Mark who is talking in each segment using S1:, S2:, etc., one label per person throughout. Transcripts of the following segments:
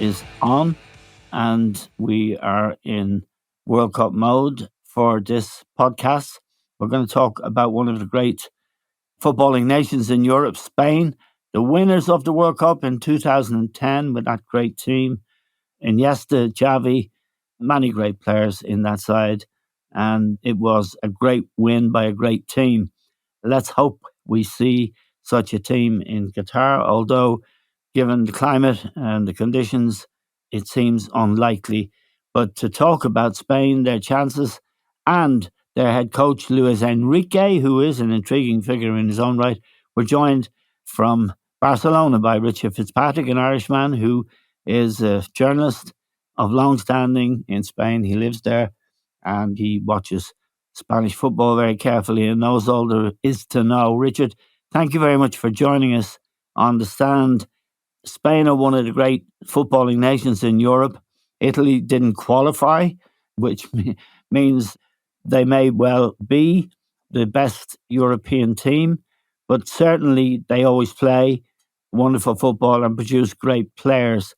S1: is on, and we are in World Cup mode for this podcast. We're going to talk about one of the great footballing nations in Europe, Spain, the winners of the World Cup in 2010 with that great team. Iniesta, Xavi, many great players in that side. And it was a great win by a great team. Let's hope we see such a team in Qatar, although given the climate and the conditions, it seems unlikely. But to talk about Spain, their chances, and their head coach, Luis Enrique, who is an intriguing figure in his own right, we're joined from Barcelona by Richard Fitzpatrick, an Irishman who is a journalist of long standing in Spain. He lives there and he watches Spanish football very carefully and knows all there is to know. Richard, thank you very much for joining us on the stand. Spain are one of the great footballing nations in Europe. Italy didn't qualify, which means they may well be the best European team, but certainly they always play wonderful football and produce great players.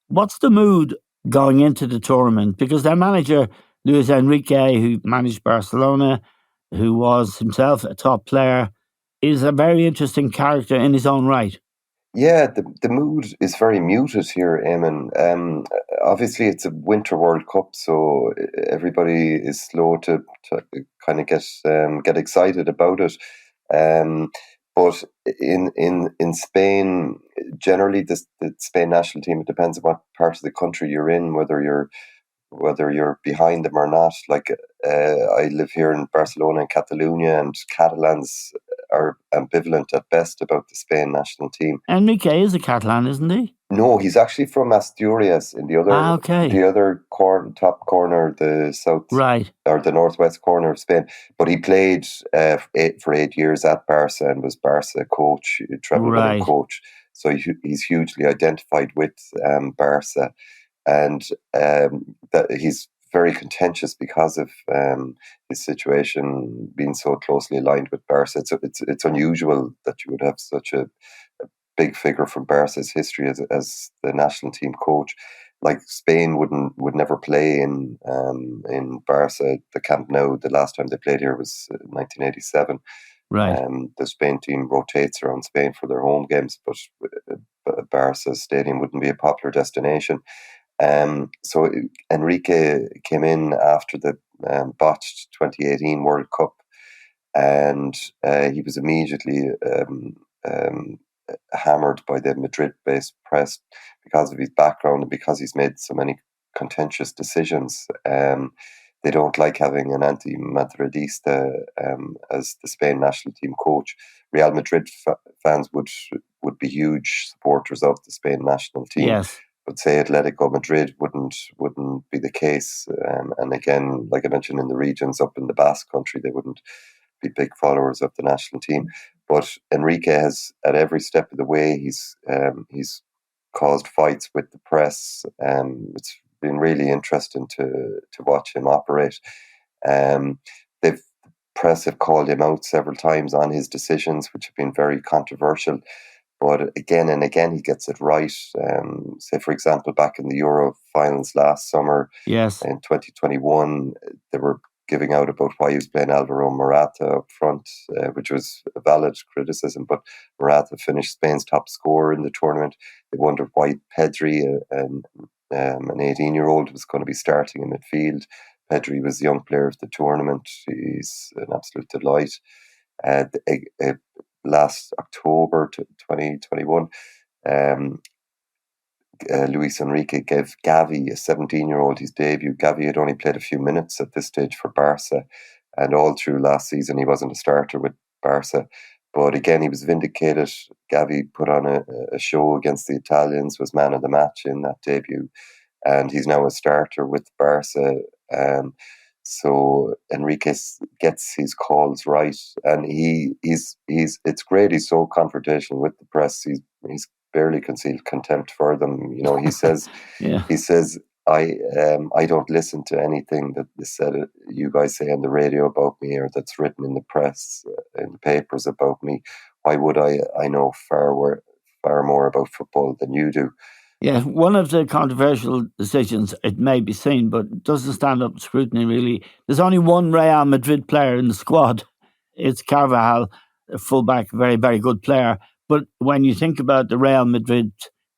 S1: What's the mood going into the tournament? Because their manager, Luis Enrique, who managed Barcelona, who was himself a top player, is a very interesting character in his own right.
S2: Yeah, the mood is very muted here, Eamon. Obviously, it's a Winter World Cup, so everybody is slow to kind of get excited about it. But in Spain, generally, the Spain national team, it depends on what part of the country you're in, whether you're behind them or not. Like I live here in Barcelona and Catalonia, and Catalans are ambivalent at best about the Spain national team.
S1: Enrique is a Catalan, isn't he?
S2: No, he's actually from Asturias, in the other top corner, the south or the northwest corner of Spain. But he played for 8 years at Barca and was Barca coach, treble-winning coach. So he's hugely identified with Barca, and that he's very contentious because of his situation being so closely aligned with Barca. It's unusual that you would have such a big figure from Barca's history as the national team coach. Like Spain would never play in Barca, the Camp Nou. The last time they played here was 1987.
S1: Right.
S2: The Spain team rotates around Spain for their home games, but Barca's stadium wouldn't be a popular destination. So Enrique came in after the botched 2018 World Cup, and he was immediately hammered by the Madrid-based press because of his background and because he's made so many contentious decisions. They don't like having an anti-Madridista as the Spain national team coach. Real Madrid fans would be huge supporters of the Spain national team.
S1: Yes.
S2: But say Atletico Madrid wouldn't be the case. And again, like I mentioned, in the regions up in the Basque Country, they wouldn't be big followers of the national team. But Enrique has, at every step of the way, he's caused fights with the press. It's been really interesting to watch him operate. The press have called him out several times on his decisions, which have been very controversial. But again and again, he gets it right. Say, for example, back in the Euro finals last summer, in 2021, they were giving out about why he was playing Alvaro Morata up front, which was a valid criticism. But Morata finished Spain's top scorer in the tournament. They wondered why Pedri, an 18-year-old, was going to be starting in midfield. Pedri was the young player of the tournament. He's an absolute delight. Last October 2021, Luis Enrique gave Gavi, a 17-year-old, his debut. Gavi had only played a few minutes at this stage for Barca, and all through last season he wasn't a starter with Barca. But again, he was vindicated. Gavi put on a show against the Italians, was man of the match in that debut, and he's now a starter with Barca. So Enrique gets his calls right, and he's it's great. He's so confrontational with the press. He's barely concealed contempt for them. You know, he says I don't listen to anything that you guys say on the radio about me, or that's written in the press, in the papers about me. Why would I? I know far more about football than you do.
S1: Yeah, one of the controversial decisions, it may be seen, but doesn't stand up to scrutiny really. There's only one Real Madrid player in the squad. It's Carvajal, a fullback, very, very good player. But when you think about the Real Madrid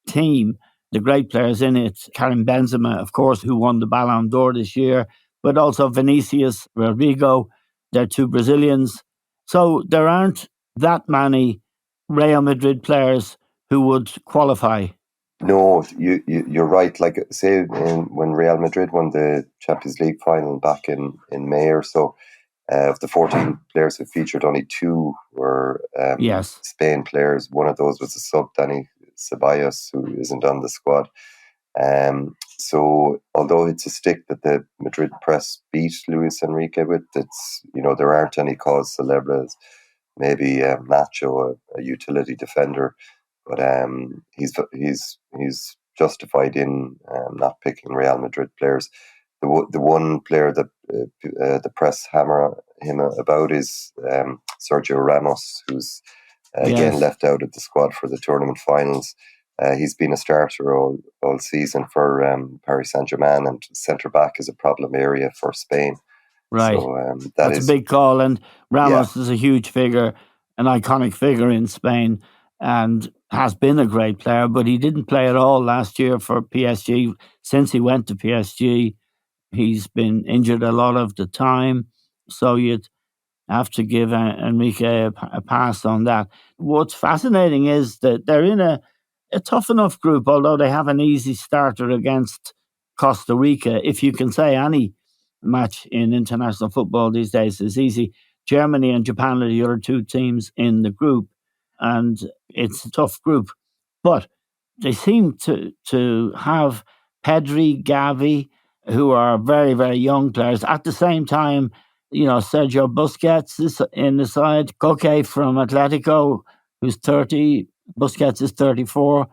S1: team, the great players in it, Karim Benzema, of course, who won the Ballon d'Or this year, but also Vinicius, Rodrigo, they're two Brazilians. So there aren't that many Real Madrid players who would qualify.
S2: No, you're right. Like, say, when Real Madrid won the Champions League final back in May or so, of the 14 players who featured, only 2 were
S1: Yes.
S2: Spain players. One of those was a sub, Dani Ceballos, who isn't on the squad. So although it's a stick that the Madrid press beat Luis Enrique with, it's, there aren't any cause celebres. Maybe Nacho, a utility defender, but he's justified in not picking Real Madrid players. The one player that the press hammer him about is Sergio Ramos, who's again left out of the squad for the tournament finals. He's been a starter all season for Paris Saint-Germain, and centre back is a problem area for Spain.
S1: Right.
S2: So
S1: that's a big call. And Ramos is a huge figure, an iconic figure in Spain, and has been a great player, but he didn't play at all last year for PSG. Since he went to PSG, he's been injured a lot of the time. So you'd have to give Enrique a pass on that. What's fascinating is that they're in a tough enough group, although they have an easy starter against Costa Rica. If you can say any match in international football these days is easy. Germany and Japan are the other 2 teams in the group, and it's a tough group. But they seem to have Pedri, Gavi, who are very, very young players. At the same time, Sergio Busquets is in the side. Koke from Atletico, who's 30. Busquets is 34.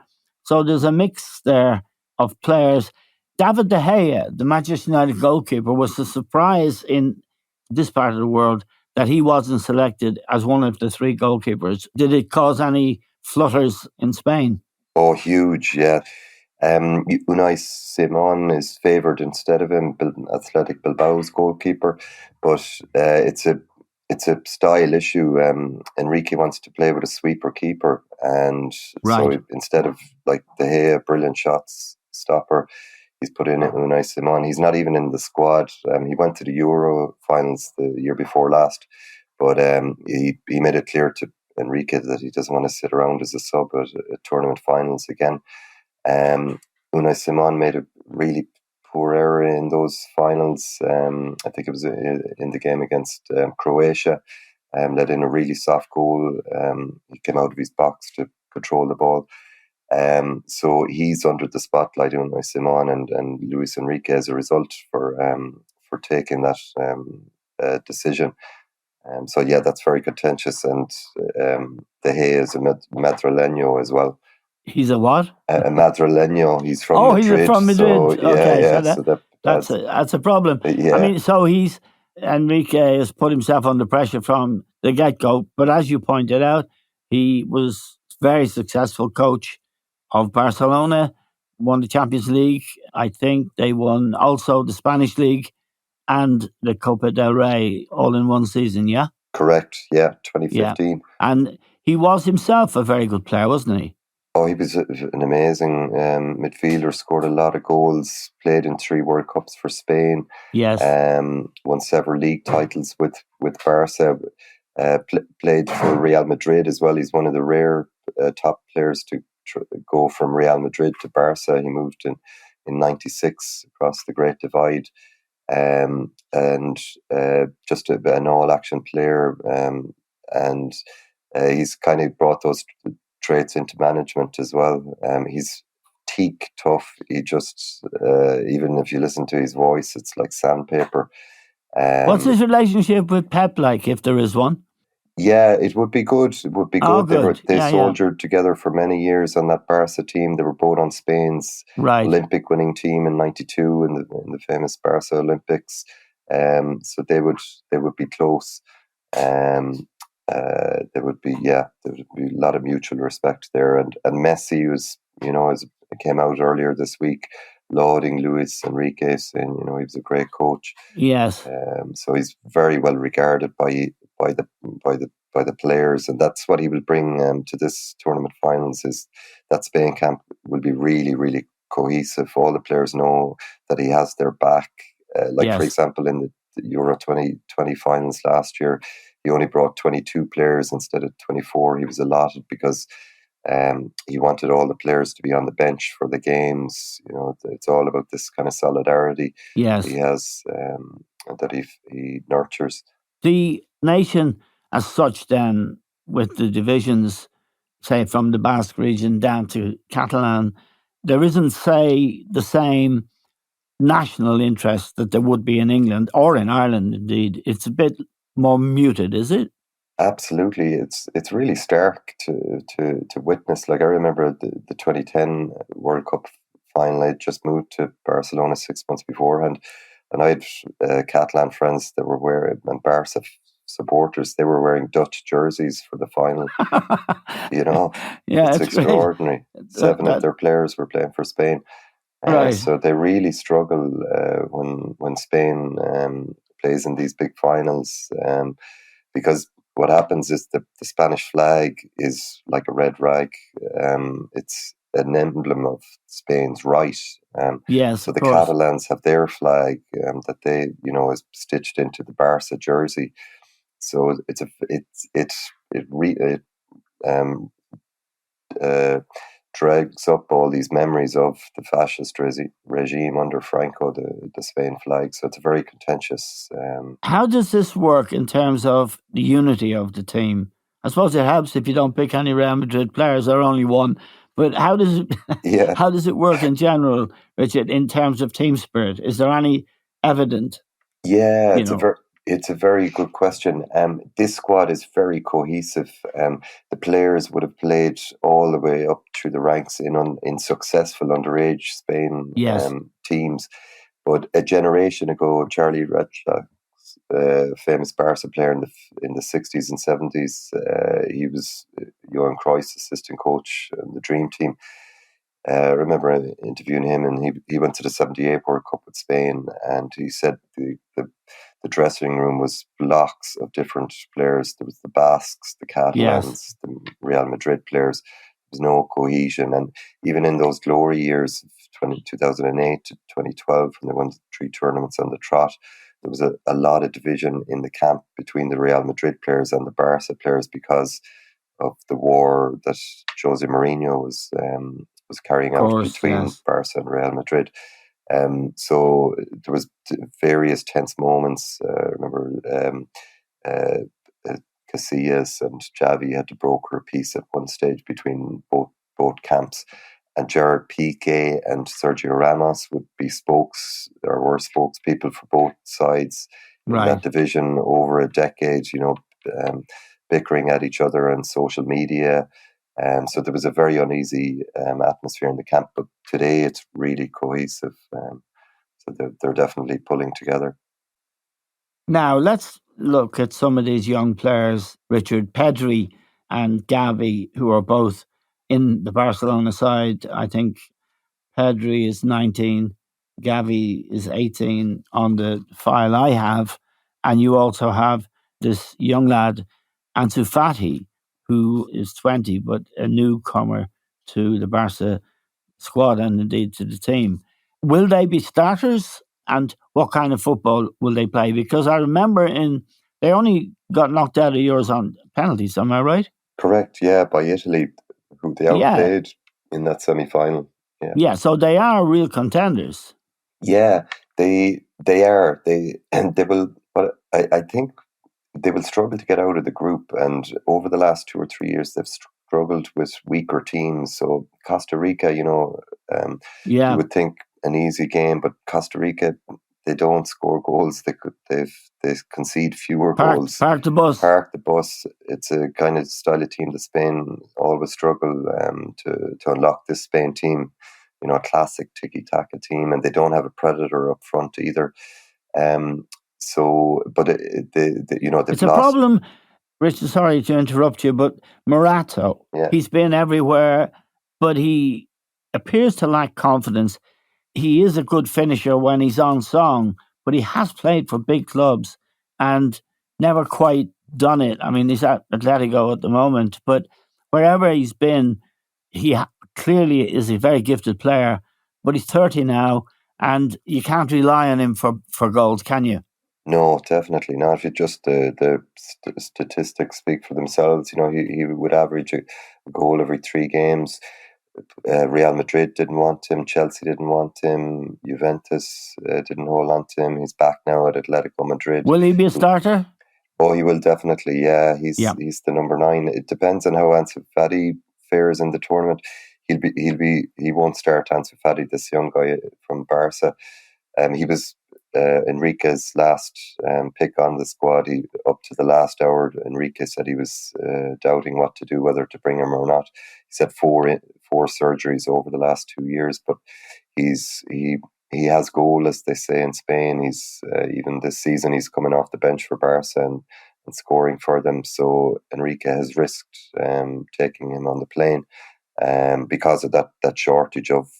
S1: So there's a mix there of players. David De Gea, the Manchester United goalkeeper, was a surprise in this part of the world that he wasn't selected as one of the 3 goalkeepers. Did it cause any flutters in Spain?
S2: Oh, huge, yeah. Unai Simon is favoured instead of him, Athletic Bilbao's goalkeeper, but it's a style issue. Enrique wants to play with a sweeper keeper, and so instead of like De Gea, brilliant shots stopper, he's put in Unai Simon. He's not even in the squad. He went to the Euro finals the year before last, but he made it clear to Enrique that he doesn't want to sit around as a sub at tournament finals again. Unai Simon made a really poor error in those finals. I think it was in the game against Croatia. Let in a really soft goal. He came out of his box to control the ball. So he's under the spotlight, Unai Simon and Luis Enrique, as a result for taking that decision. So yeah, that's very contentious. And De Gea is a Madrileño as well.
S1: He's a what?
S2: A Madrileño. He's from Madrid.
S1: He's from Madrid.
S2: So, yeah,
S1: that's a problem.
S2: Yeah.
S1: I mean, so Enrique has put himself under pressure from the get-go. But as you pointed out, he was very successful coach of Barcelona, won the Champions League. I think they won also the Spanish League and the Copa del Rey all in one season, yeah?
S2: Correct, yeah, 2015.
S1: Yeah. And he was himself a very good player, wasn't he?
S2: Oh, he was an amazing midfielder, scored a lot of goals, played in 3 World Cups for Spain.
S1: Yes.
S2: Won several league titles with Barca, played for Real Madrid as well. He's one of the rare top players to go from Real Madrid to Barca. He moved in 96 across the Great Divide. And just an all-action player, and he's kind of brought those traits into management as well. He's teak tough. He just even if you listen to his voice, it's like sandpaper.
S1: What's his relationship with Pep like, if there is one?
S2: Yeah, it would be good. It would be good.
S1: Good.
S2: They soldiered together for many years on that Barca team. They were both on Spain's Olympic winning team in '92 in the famous Barca Olympics. So they would be close. There would be a lot of mutual respect there. And Messi was, came out earlier this week lauding Luis Enrique, saying he was a great coach.
S1: Yes.
S2: So he's very well regarded by the players, and that's what he will bring to this tournament finals. Is that Spain camp will be really, really cohesive. All the players know that he has their back. For example, in the Euro 2020 finals last year, he only brought 22 players instead of 24 he was allotted, because he wanted all the players to be on the bench for the games. It's all about this kind of solidarity he has, that he nurtures.
S1: The nation as such then, with the divisions, say from the Basque region down to Catalan, there isn't, say, the same national interest that there would be in England or in Ireland indeed. It's a bit more muted, is it?
S2: Absolutely, it's really stark to witness. Like, I remember the 2010 World Cup final. I just moved to Barcelona 6 months beforehand, and I had Catalan friends that were wearing, and Barca supporters, they were wearing Dutch jerseys for the final.
S1: Yeah,
S2: it's extraordinary.
S1: Great.
S2: 7 of their players were playing for Spain.
S1: Right.
S2: So they really struggle when Spain plays in these big finals, because what happens is the Spanish flag is like a red rag. It's an emblem of Spain's right.
S1: Yes.
S2: So the Catalans have their flag that they, is stitched into the Barca jersey. So drags up all these memories of the fascist regime under Franco, the Spain flag. So it's a very contentious.
S1: How does this work in terms of the unity of the team? I suppose it helps if you don't pick any Real Madrid players, or only one. But how does it? How does it work in general, Richard, in terms of team spirit? Is there any evident?
S2: Yeah, it's a very good question. This squad is very cohesive. The players would have played all the way up through the ranks in successful underage Spain teams. But a generation ago, Charlie Redknapp, famous Barca player in the 60s and 70s, he was Johan Cruyff's assistant coach in the Dream Team. I remember interviewing him, and he went to the 78 World Cup with Spain, and he said the dressing room was blocks of different players. There was the Basques, the Catalans, the Real Madrid players. There was no cohesion. And even in those glory years, 2008 to 2012, when they won 3 tournaments on the trot, there was a lot of division in the camp between the Real Madrid players and the Barca players, because of the war that Jose Mourinho was carrying out between Barca and Real Madrid. So there was various tense moments. I remember Casillas and Xavi had to broker a peace at one stage between both camps, and Gerard Piqué and Sergio Ramos would be were spokespeople for both sides in that division over a decade. Bickering at each other on social media. So there was a very uneasy atmosphere in the camp, but today it's really cohesive. So they're definitely pulling together.
S1: Now let's look at some of these young players, Richard. Pedri and Gavi, who are both in the Barcelona side. I think Pedri is 19, Gavi is 18 on the file I have, and you also have this young lad, Ansu Fati, who is 20, but a newcomer to the Barca squad and indeed to the team. Will they be starters, and what kind of football will they play? Because I remember they only got knocked out of Euros on penalties, am I right?
S2: Correct, yeah, by Italy, who they outplayed in that semi-final.
S1: Yeah, so they are real contenders.
S2: Yeah, they are. They will, but I think they will struggle to get out of the group. And over the last 2 or 3 years, they've struggled with weaker teams. So Costa Rica, you would think an easy game, but Costa Rica, they don't score goals. They concede fewer goals.
S1: Park the bus.
S2: Park the bus. It's a kind of style of team that Spain always struggle to unlock. This Spain team, a classic tiki-taka team, and they don't have a predator up front either. So, but it's
S1: a problem. Richard, sorry to interrupt you, but Morato, he's been everywhere, but he appears to lack confidence. He is a good finisher when he's on song, but he has played for big clubs and never quite done it. I mean, he's at Atletico at the moment, but wherever he's been, he clearly is a very gifted player. But he's 30 now, and you can't rely on him for goals, can you?
S2: No, definitely not. It just the statistics speak for themselves. He would average a goal every 3 games. Real Madrid didn't want him. Chelsea didn't want him. Juventus didn't hold on to him. He's back now at Atletico Madrid.
S1: Will he be a starter?
S2: Oh, he will definitely. Yeah, he's the number 9. It depends on how Ansu Fati fares in the tournament. He won't start Ansu Fati, this young guy from Barca. He was Enrique's last pick on the squad. Up to the last hour, Enrique said he was doubting what to do, whether to bring him or not. He said four surgeries over the last 2 years, but he has goal, as they say in Spain. He's even this season he's coming off the bench for Barca and scoring for them. So Enrique has risked taking him on the plane because of that shortage of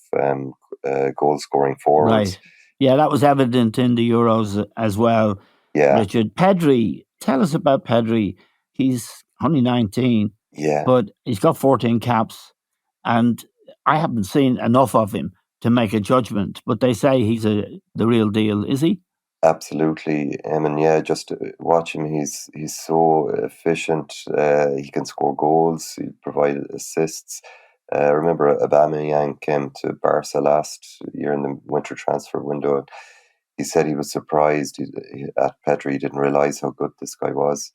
S2: goal scoring forwards.
S1: Right. Yeah, that was evident in the Euros as well.
S2: Yeah.
S1: Richard, Pedri, tell us about Pedri. He's only 19, but he's got 14 caps, and I haven't seen enough of him to make a judgment, but they say he's the real deal. Is he?
S2: Absolutely, and just watch him. He's so efficient. He can score goals. He provided assists. Remember, Aubameyang came to Barca last year in the winter transfer window. He said he was surprised at Pedri. He didn't realize how good this guy was.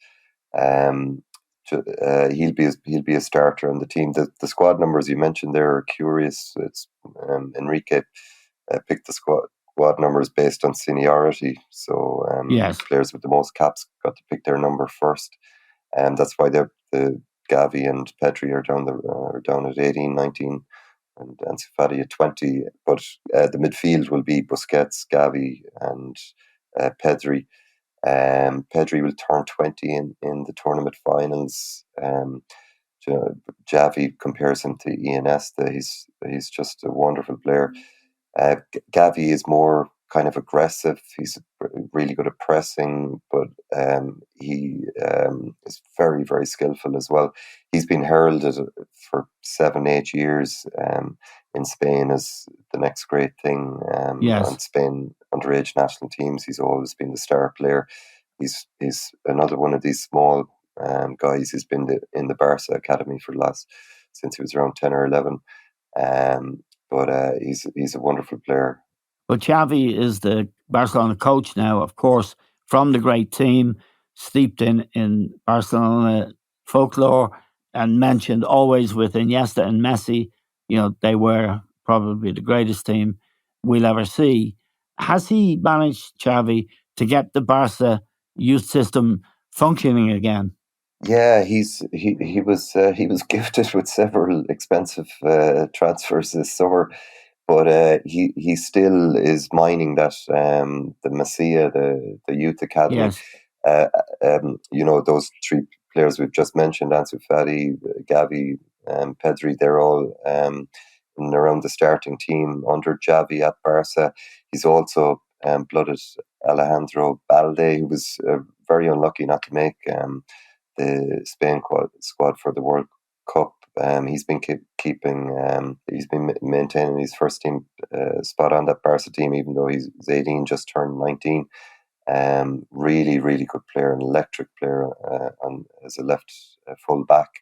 S2: He'll be a starter on the team. The squad numbers you mentioned there are curious. It's Enrique picked the squad numbers based on seniority. So players with the most caps got to pick their number first, and that's why the Gavi and Pedri are down at 18, 19, and Ansu Fati at 20. But the midfield will be Busquets, Gavi, and Pedri. Pedri will turn 20 in the tournament finals. Javi compares him to Iniesta. He's just a wonderful player. Gavi is more kind of aggressive. He's really good at pressing, but he is very, very skillful as well. He's been heralded for 7-8 years in Spain as the next great thing on Spain underage national teams. He's always been the star player. He's another one of these small guys who's been in the Barca academy since he was around 10 or 11. But he's a wonderful player.
S1: But Xavi is the Barcelona coach now, of course, from the great team, steeped in Barcelona folklore and mentioned always with Iniesta and Messi. They were probably the greatest team we'll ever see. Has he managed, Xavi, to get the Barca youth system functioning again?
S2: Yeah, he was gifted with several expensive transfers this summer, but he still is mining that the Masia, the youth academy.
S1: Yes.
S2: Those 3 players we've just mentioned, Ansu Fati, Gavi, Pedri, they're all in around the starting team under Xavi at Barca. He's also blooded Alejandro Balde, who was very unlucky not to make the Spain squad for the World Cup. He's been he's been maintaining his first team spot on that Barca team, even though he's 18, just turned 19. Really, really good player, an electric player as a left full back.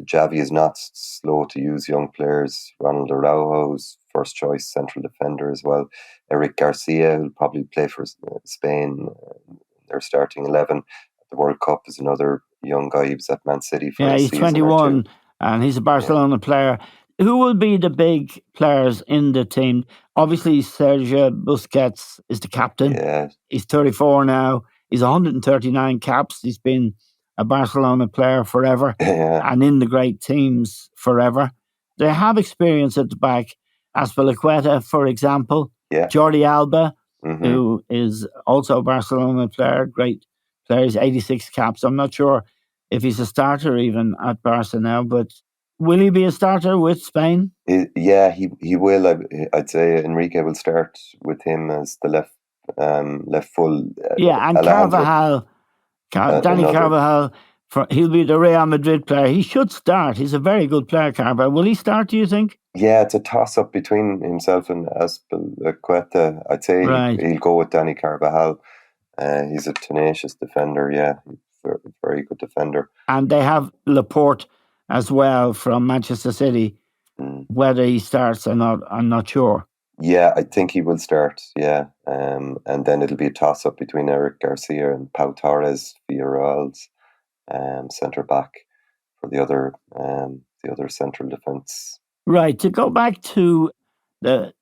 S2: Xavi is not slow to use young players. Ronald Araujo's first choice central defender as well. Eric Garcia, who'll probably play for Spain, their starting 11 at the World Cup, is another young guy. He was at Man City for a
S1: he's
S2: season
S1: 21
S2: or 2.
S1: and he's a Barcelona player. Who will be the big players in the team? Obviously, Sergio Busquets is the captain.
S2: Yeah.
S1: He's 34 now. He's 139 caps. He's been a Barcelona player forever and in the great teams forever. They have experience at the back. Azpilicueta, for example. Jordi Alba, who is also a Barcelona player, great player. He's 86 caps. I'm not sure if he's a starter even at Barca now. But will he be a starter with Spain?
S2: Yeah, he will. I'd say Enrique will start with him as the left full.
S1: Yeah, and
S2: Alejandro,
S1: Danny
S2: another.
S1: Carvajal, he'll be the Real Madrid player. He should start. He's a very good player, Carvajal. Will he start, do you think?
S2: Yeah, it's a toss-up between himself and Azpilicueta. I'd say
S1: Right.
S2: he'll go with Danny Carvajal. He's a tenacious defender, yeah. Very good defender.
S1: And they have Laporte as well from Manchester City. Whether he starts or not, I'm not sure.
S2: Yeah, I think he will start, yeah. And then it'll be a toss-up between Eric Garcia and Pau Torres, Villarreal's centre-back for the other central defence.
S1: Right, to go back to the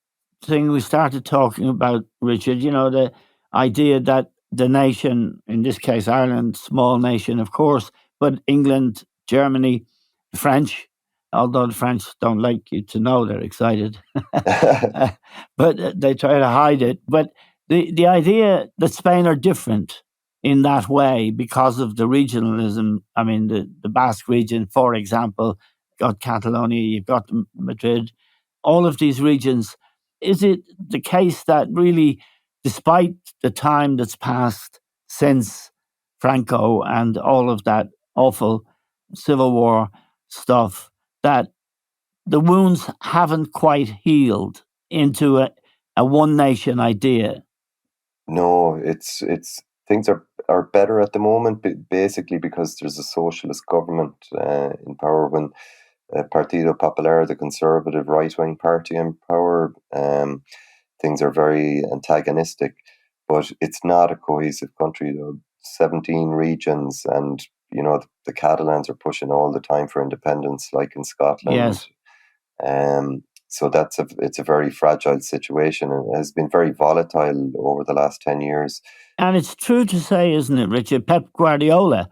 S1: thing we started talking about, Richard, the idea that the nation, in this case Ireland, small nation, of course, but England, Germany, French, although the French don't like you to know they're excited, but they try to hide it. But the idea that Spain are different in that way because of the regionalism, I mean, the Basque region, for example, got Catalonia, you've got Madrid, all of these regions. Is it the case that really, despite the time that's passed since Franco and all of that awful Civil War stuff, that the wounds haven't quite healed into a one nation idea?
S2: No, it's things are better at the moment, basically because there's a socialist government in power. When Partido Popular, the conservative right-wing party in power, things are very antagonistic. But it's not a cohesive country, though. 17 regions, and the Catalans are pushing all the time for independence, like in Scotland.
S1: Yes.
S2: So it's a very fragile situation, and it has been very volatile over the last 10 years.
S1: And it's true to say, isn't it, Richard, Pep Guardiola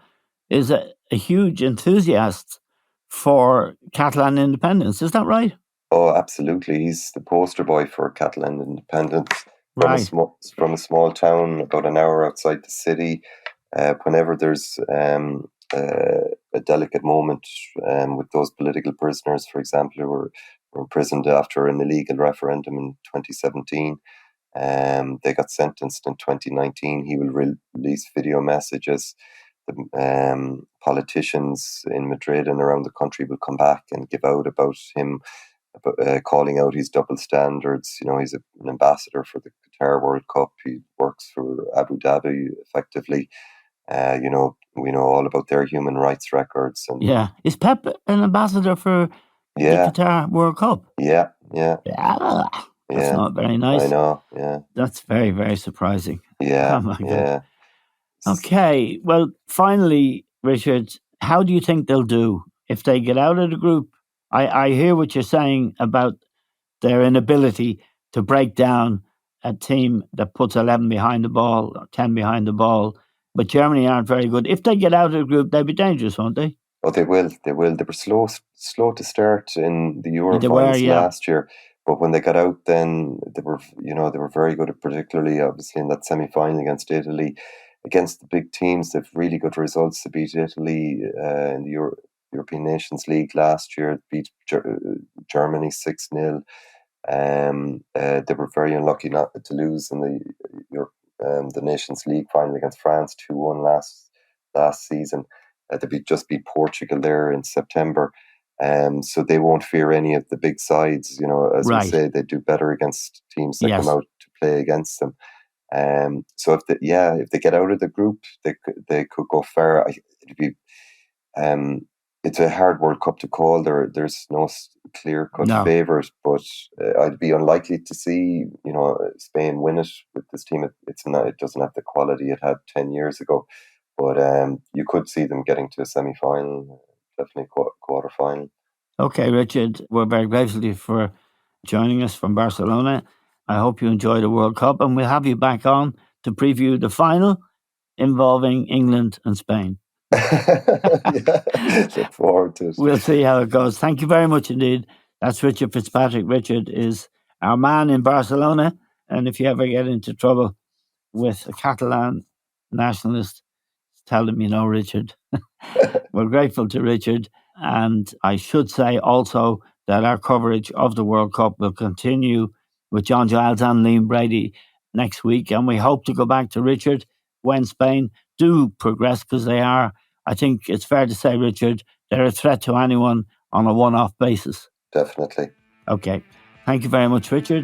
S1: is a huge enthusiast for Catalan independence. Is that right?
S2: Oh, absolutely. He's the poster boy for Catalan independence from a small town about an hour outside the city. Whenever there's a delicate moment with those political prisoners, for example, who were imprisoned after an illegal referendum in 2017, they got sentenced in 2019. He will release video messages. The politicians in Madrid and around the country will come back and give out about him, calling out his double standards. He's an ambassador for the Qatar World Cup. He works for Abu Dhabi effectively. We know all about their human rights records. And
S1: yeah, is Pep an ambassador for the Qatar World Cup?
S2: Yeah.
S1: That's not very nice.
S2: I know. Yeah,
S1: that's very, very surprising.
S2: Yeah.
S1: Oh my God. Okay, well, finally, Richard, how do you think they'll do if they get out of the group? I hear what you're saying about their inability to break down a team that puts 11 behind the ball, or 10 behind the ball. But Germany aren't very good. If they get out of the group, they'll be dangerous, won't they?
S2: Oh, they will. They were slow to start in the Euro finals last year. But when they got out, then they were very good, particularly obviously in that semi-final against Italy. Against the big teams, they've really good results to beat Italy in the European Nations League last year, beat Germany 6-0. They were very unlucky not to lose in the Nations League final against France 2-1 last season. They just beat Portugal there in September. So they won't fear any of the big sides. As we say, they do better against teams that come out to play against them. So if they get out of the group, they could go far. It'd be it's a hard World Cup to call. There's no clear-cut favourite, but I'd be unlikely to see Spain win it with this team. It doesn't have the quality it had 10 years ago, but you could see them getting to a semi-final, definitely quarter-final.
S1: Okay, Richard, we're very grateful to you for joining us from Barcelona. I hope you enjoy the World Cup, and we'll have you back on to preview the final involving England and Spain.
S2: Look forward to it.
S1: We'll see how it goes. Thank you very much indeed. That's Richard Fitzpatrick. Richard is our man in Barcelona, and if you ever get into trouble with a Catalan nationalist, tell him, Richard. We're grateful to Richard. And I should say also that our coverage of the World Cup will continue with John Giles and Liam Brady next week. And we hope to go back to Richard when Spain do progress, because they are, I think it's fair to say, Richard, they're a threat to anyone on a one-off basis.
S2: Definitely.
S1: Okay. Thank you very much, Richard.